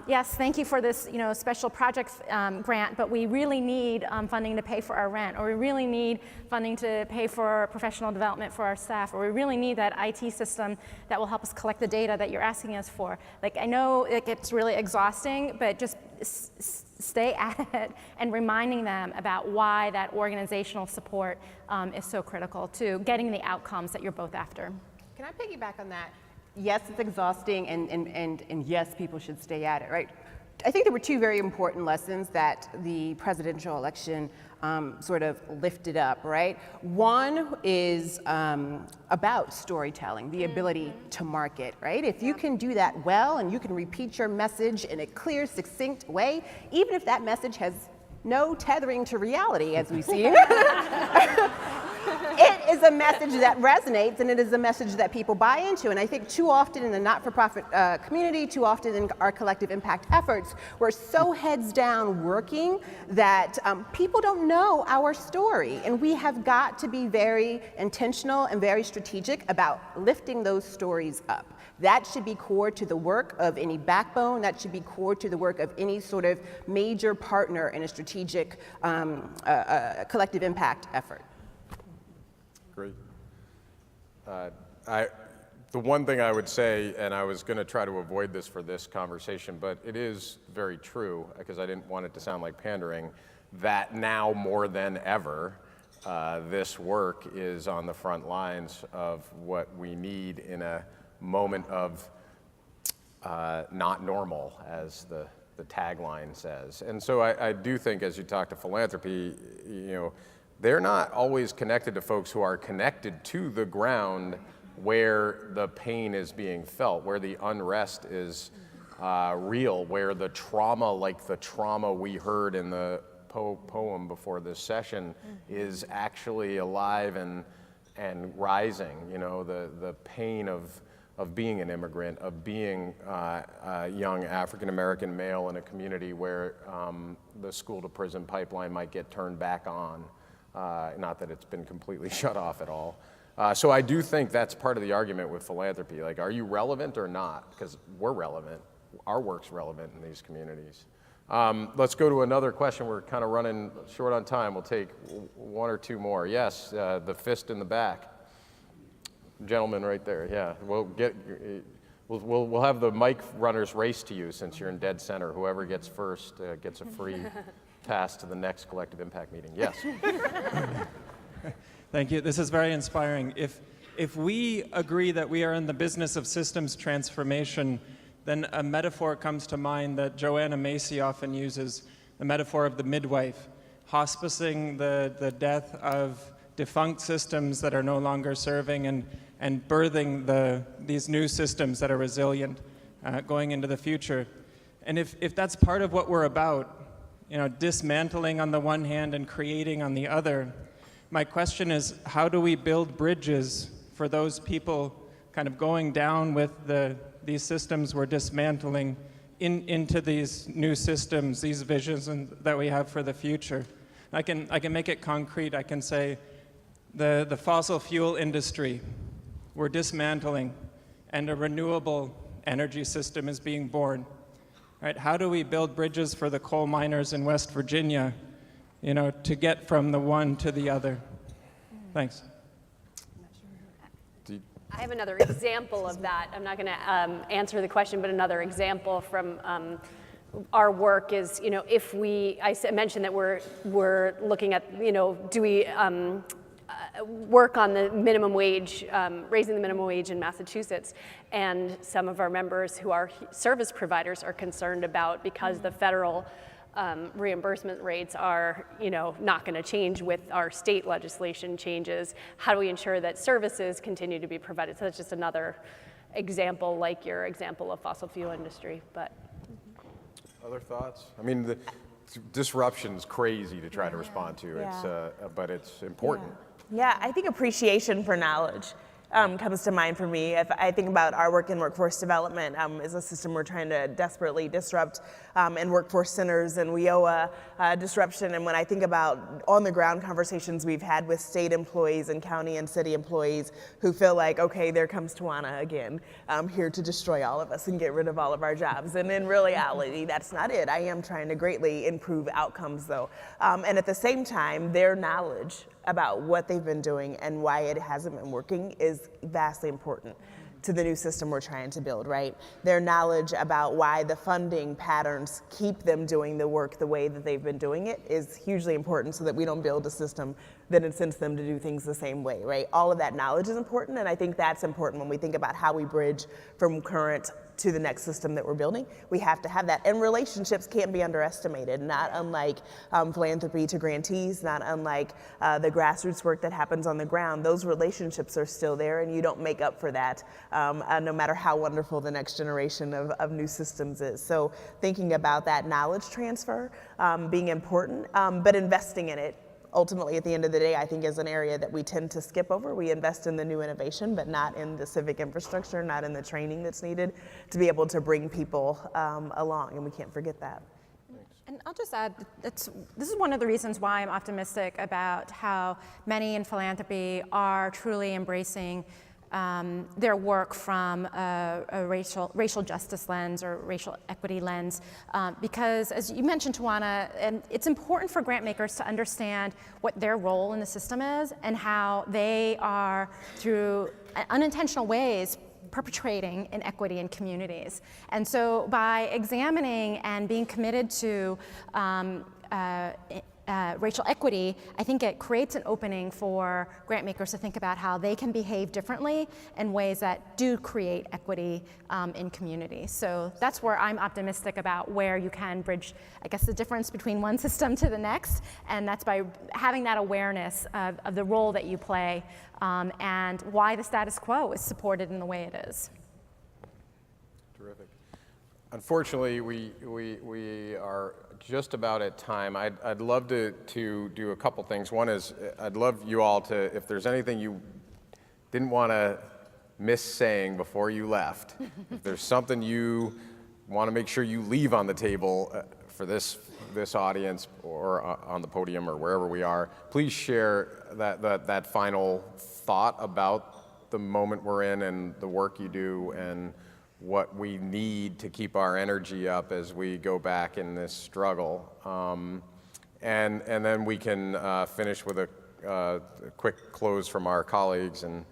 D: yes, thank you for this special project grant, but we really need funding to pay for our rent, or we really need funding to pay for professional development for our staff, or we really need that IT system that will help us collect the data that you're asking us for. Like, I know it gets really exhausting, but just stay at it and reminding them about why that organizational support is so critical to getting the outcomes that you're both after.
E: Can I piggyback on that? Yes, it's exhausting, and yes, people should stay at it, right? I think there were two very important lessons that the presidential election sort of lifted up, right? One is about storytelling, the ability to market, right? If you can do that well and you can repeat your message in a clear, succinct way, even if that message has no tethering to reality, as we see, it is a message that resonates, and it is a message that people buy into. And I think too often in the not-for-profit community, too often in our collective impact efforts, we're so heads down working that people don't know our story. And we have got to be very intentional and very strategic about lifting those stories up. That should be core to the work of any backbone. That should be core to the work of any sort of major partner in a strategic collective impact effort.
A: Great. The one thing I would say, and I was going to try to avoid this for this conversation, but it is very true, because I didn't want it to sound like pandering, that now more than ever, this work is on the front lines of what we need in a moment of not normal, as the tagline says. And so I do think, as you talk to philanthropy, they're not always connected to folks who are connected to the ground where the pain is being felt, where the unrest is real, where the trauma, like the trauma we heard in the poem before this session, is actually alive and rising. The pain of being an immigrant, of being a young African-American male in a community where the school-to-prison pipeline might get turned back on. Not that it's been completely shut off at all. So I do think that's part of the argument with philanthropy. Like, are you relevant or not? Because we're relevant. Our work's relevant in these communities. Let's go to another question. We're kind of running short on time. We'll take one or two more. Yes, the fist in the back. Gentleman right there, yeah. We'll have the mic runners race to you, since you're in dead center. Whoever gets first gets a free pass to the next collective impact meeting. Yes.
G: Thank you. This is very inspiring. If we agree that we are in the business of systems transformation, then a metaphor comes to mind that Joanna Macy often uses, the metaphor of the midwife, hospicing the death of defunct systems that are no longer serving, and birthing these new systems that are resilient going into the future. And if that's part of what we're about, dismantling on the one hand and creating on the other, my question is, how do we build bridges for those people kind of going down with these systems we're dismantling into these new systems, these visions that we have for the future? I can make it concrete. I can say the fossil fuel industry, we're dismantling, and a renewable energy system is being born. Right? How do we build bridges for the coal miners in West Virginia, to get from the one to the other? Thanks.
C: I have another example of that. I'm not going to answer the question, but another example from our work is, if I mentioned that we're looking at, do we work on the minimum wage, raising the minimum wage in Massachusetts, and some of our members who are service providers are concerned about, because the federal reimbursement rates are, not going to change with our state legislation changes. How do we ensure that services continue to be provided? So that's just another example, like your example of fossil fuel industry. But
A: other thoughts? I mean, the disruption's crazy to try to respond to.
B: Yeah.
A: But it's important.
B: Yeah, I think appreciation for knowledge comes to mind for me. If I think about our work in workforce development, is a system we're trying to desperately disrupt, and workforce centers and WIOA disruption. And when I think about on-the-ground conversations we've had with state employees and county and city employees who feel like, okay, there comes Tawanna again, here to destroy all of us and get rid of all of our jobs. And in reality, that's not it. I am trying to greatly improve outcomes, though. And at the same time, their knowledge about what they've been doing and why it hasn't been working is vastly important to the new system we're trying to build, right? Their knowledge about why the funding patterns keep them doing the work the way that they've been doing it is hugely important, so that we don't build a system that incents them to do things the same way, right? All of that knowledge is important, and I think that's important when we think about how we bridge from current to the next system that we're building. We have to have that. And relationships can't be underestimated, not unlike philanthropy to grantees, not unlike the grassroots work that happens on the ground. Those relationships are still there, and you don't make up for that no matter how wonderful the next generation of new systems is. So thinking about that knowledge transfer being important, but investing in it. Ultimately, at the end of the day, I think is an area that we tend to skip over. We invest in the new innovation, but not in the civic infrastructure, not in the training that's needed to be able to bring people along, and we can't forget that.
D: And I'll just add, this is one of the reasons why I'm optimistic about how many in philanthropy are truly embracing their work from a racial justice lens or racial equity lens, because as you mentioned, Tawanna, it's important for grant makers to understand what their role in the system is and how they are, through unintentional ways, perpetrating inequity in communities. And so by examining and being committed to racial equity, I think it creates an opening for grant makers to think about how they can behave differently in ways that do create equity in communities. So that's where I'm optimistic about where you can bridge, I guess, the difference between one system to the next, and that's by having that awareness of the role that you play and why the status quo is supported in the way it is.
A: Terrific. Unfortunately, we are just about at time. I'd love to do a couple things. One is I'd love you all to, if there's anything you didn't want to miss saying before you left, if there's something you want to make sure you leave on the table for this audience or on the podium or wherever we are, please share that final thought about the moment we're in and the work you do and what we need to keep our energy up as we go back in this struggle. And then we can finish with a quick close from our colleagues, and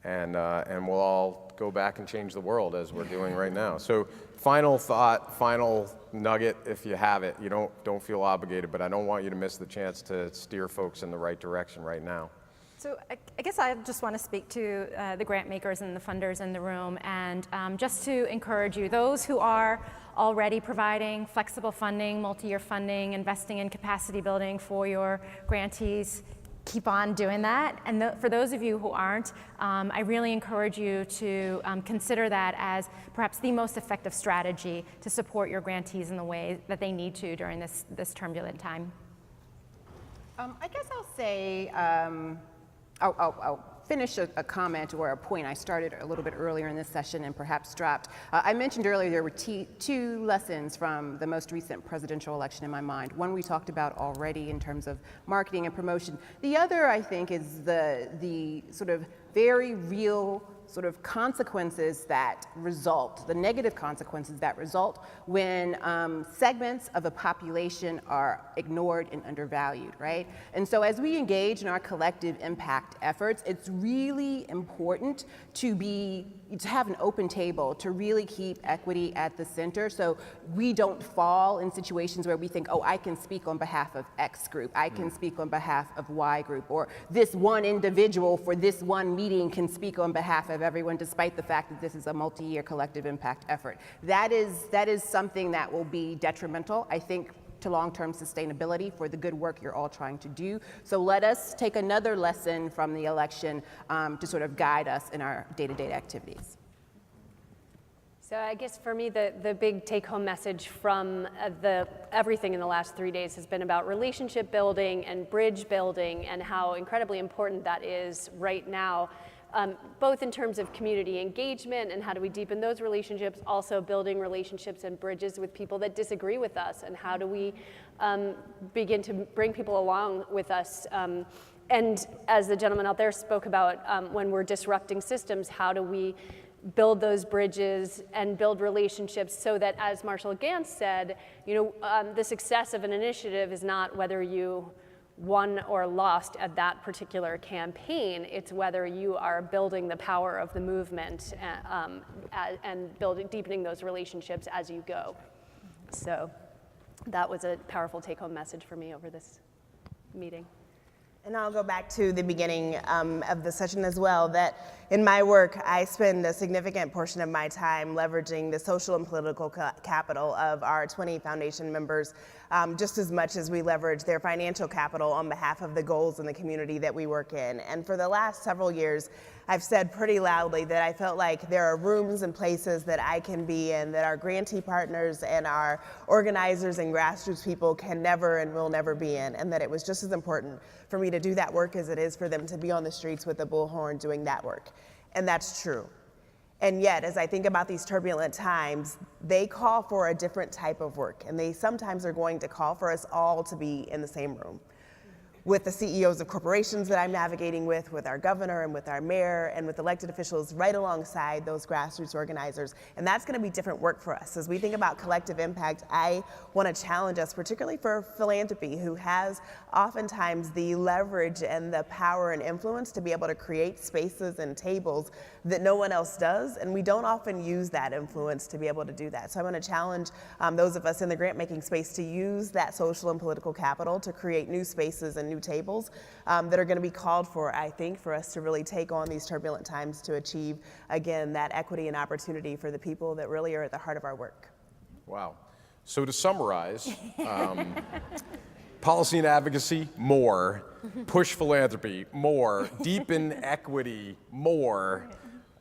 A: we'll all go back and change the world as we're doing right now. So final thought, final nugget, if you have it. You don't feel obligated, but I don't want you to miss the chance to steer folks in the right direction right now.
D: So I guess I just want to speak to the grant makers and the funders in the room, and just to encourage you, those who are already providing flexible funding, multi-year funding, investing in capacity building for your grantees, keep on doing that. And for those of you who aren't, I really encourage you to consider that as perhaps the most effective strategy to support your grantees in the way that they need to during this turbulent time.
E: I guess I'll say, I'll finish a comment or a point I started a little bit earlier in this session and perhaps dropped. I mentioned earlier there were two lessons from the most recent presidential election in my mind. One we talked about already in terms of marketing and promotion. The other, I think, is the sort of very real sort of consequences that result, the negative consequences that result when segments of a population are ignored and undervalued, right? And so as we engage in our collective impact efforts, it's really important to have an open table, to really keep equity at the center so we don't fall in situations where we think, oh, I can speak on behalf of X group, I can speak on behalf of Y group, or this one individual for this one meeting can speak on behalf of everyone, despite the fact that this is a multi-year collective impact effort. That is something that will be detrimental, I think, to long-term sustainability for the good work you're all trying to do. So let us take another lesson from the election to sort of guide us in our day-to-day activities.
C: So I guess for me, the big take-home message from everything in the last 3 days has been about relationship building and bridge building and how incredibly important that is right now. Both in terms of community engagement and how do we deepen those relationships, also building relationships and bridges with people that disagree with us, and how do we begin to bring people along with us. And as the gentleman out there spoke about, when we're disrupting systems, how do we build those bridges and build relationships so that, as Marshall Gantz said, the success of an initiative is not whether you won or lost at that particular campaign. It's whether you are building the power of the movement and deepening those relationships as you go. So that was a powerful take-home message for me over this meeting.
B: And I'll go back to the beginning of the session as well, that in my work, I spend a significant portion of my time leveraging the social and political capital of our 20 foundation members, just as much as we leverage their financial capital on behalf of the goals in the community that we work in. And for the last several years, I've said pretty loudly that I felt like there are rooms and places that I can be in that our grantee partners and our organizers and grassroots people can never and will never be in, and that it was just as important for me to do that work as it is for them to be on the streets with a bullhorn doing that work. And that's true. And yet, as I think about these turbulent times, they call for a different type of work, and they sometimes are going to call for us all to be in the same room with the CEOs of corporations that I'm navigating with our governor and with our mayor and with elected officials right alongside those grassroots organizers. And that's gonna be different work for us. As we think about collective impact, I wanna challenge us, particularly for philanthropy, who has oftentimes the leverage and the power and influence to be able to create spaces and tables that no one else does, and we don't often use that influence to be able to do that. So I wanna challenge those of us in the grant making space to use that social and political capital to create new spaces and new tables that are going to be called for, I think, for us to really take on these turbulent times to achieve, again, that equity and opportunity for the people that really are at the heart of our work.
A: Wow. So to summarize, policy and advocacy, more. Push philanthropy, more. Deepen equity, more.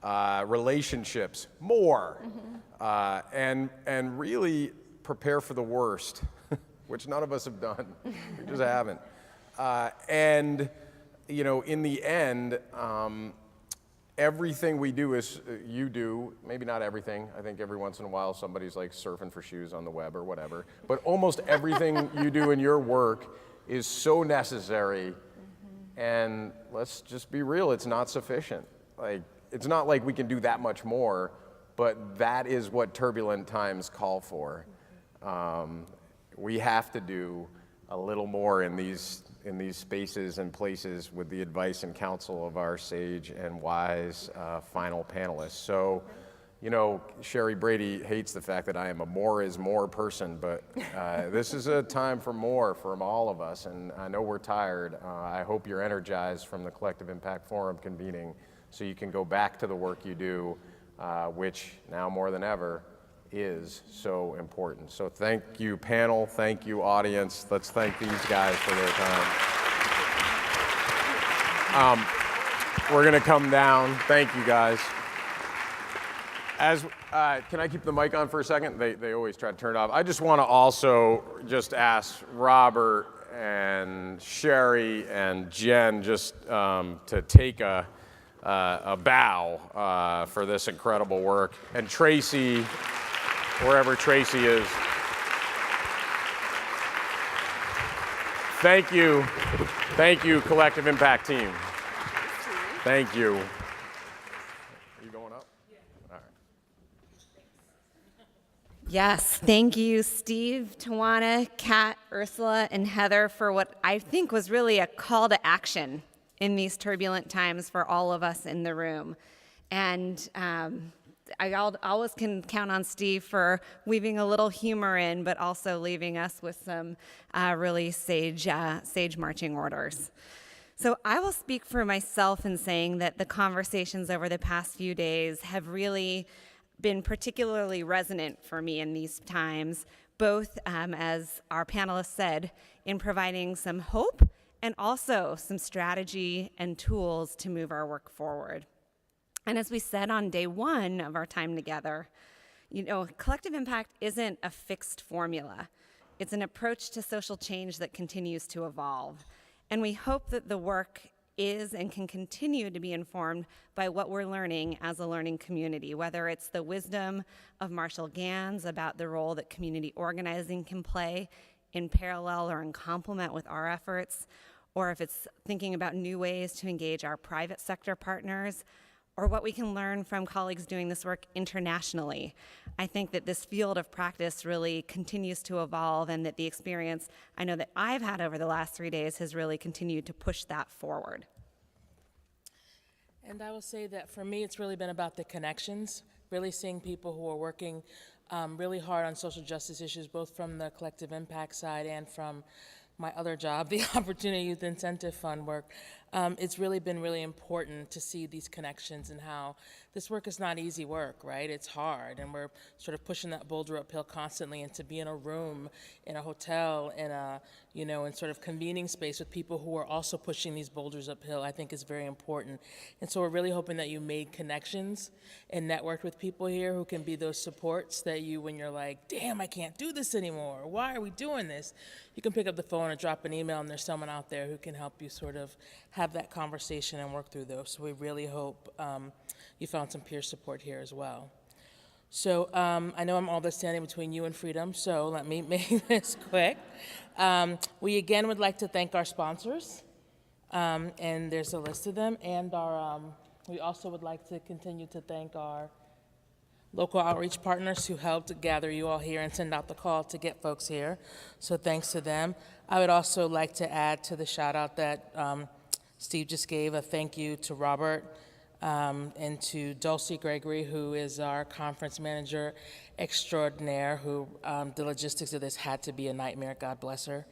A: Relationships, more. And really prepare for the worst, which none of us have done. We just haven't. And, you know, in the end, everything we do is, you do, maybe not everything. I think every once in a while somebody's like surfing for shoes on the web or whatever. But almost everything you do in your work is so necessary. And let's just be real, it's not sufficient. Like, it's not like we can do that much more, but that is what turbulent times call for. We have to do a little more in these spaces and places with the advice and counsel of our sage and wise final panelists. So, you know, Sheri, Brady hates the fact that I am a more is more person, but this is a time for more from all of us, and I know we're tired. I hope you're energized from the Collective Impact Forum convening so you can go back to the work you do, which now more than ever is so important. So thank you, panel. Thank you, audience. Let's thank these guys for their time. We're going to come down. Thank you, guys. Can I keep the mic on for a second? They always try to turn it off. I just want to also just ask Robert and Sheri and Jen just to take a bow for this incredible work. And Tracy, wherever Tracy is. Thank you, Collective Impact team. Thank you. Are you going up? Yeah. All right.
H: Yes, thank you, Steve, Tawanna, Kat, Ursula, and Heather for what I think was really a call to action in these turbulent times for all of us in the room. And I always can count on Steve for weaving a little humor in, but also leaving us with some really sage marching orders. So I will speak for myself in saying that the conversations over the past few days have really been particularly resonant for me in these times, both as our panelists said, in providing some hope and also some strategy and tools to move our work forward. And as we said on day one of our time together, you know, collective impact isn't a fixed formula. It's an approach to social change that continues to evolve. And we hope that the work is and can continue to be informed by what we're learning as a learning community, whether it's the wisdom of Marshall Gans about the role that community organizing can play in parallel or in complement with our efforts, or if it's thinking about new ways to engage our private sector partners, or what we can learn from colleagues doing this work internationally. I think that this field of practice really continues to evolve, and that the experience I know that I've had over the last 3 days has really continued to push that forward.
I: And I will say that for me, it's really been about the connections, really seeing people who are working really hard on social justice issues, both from the collective impact side and from my other job, the Opportunity Youth Incentive Fund work, it's really been really important to see these connections and how this work is not easy work, right? It's hard, and we're sort of pushing that boulder uphill constantly, and to be in a room, in a hotel, in a, you know, in sort of convening space with people who are also pushing these boulders uphill, I think is very important. And so we're really hoping that you made connections and networked with people here who can be those supports that you, when you're like, damn, I can't do this anymore, why are we doing this? You can pick up the phone or drop an email, and there's someone out there who can help you sort of have that conversation and work through those. So we really hope you found some peer support here as well. So I know I'm all this standing between you and freedom, so let me make this quick. We again would like to thank our sponsors, and there's a list of them, and we also would like to continue to thank our local outreach partners who helped gather you all here and send out the call to get folks here. So thanks to them. I would also like to add to the shout out that Steve just gave, a thank you to Robert and to Dulcie Gregory, who is our conference manager extraordinaire, who the logistics of this had to be a nightmare, God bless her.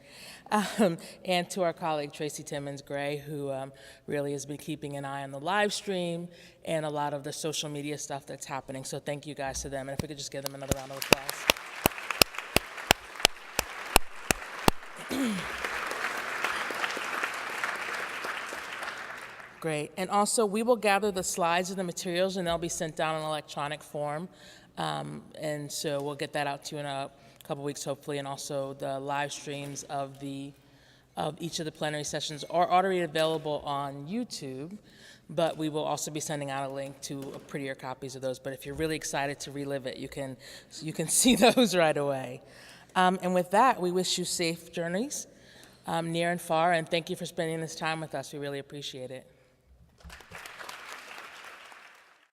I: And to our colleague Tracy Timmons-Gray, who really has been keeping an eye on the live stream and a lot of the social media stuff that's happening. So thank you guys to them, and if we could just give them another round of applause. Great. And also, we will gather the slides and the materials, and they'll be sent down in electronic form. And so we'll get that out to you in a couple weeks, hopefully, and also the live streams of each of the plenary sessions are already available on YouTube, but we will also be sending out a link to prettier copies of those. But if you're really excited to relive it, you can see those right away. And with that, we wish you safe journeys near and far, and thank you for spending this time with us. We really appreciate it.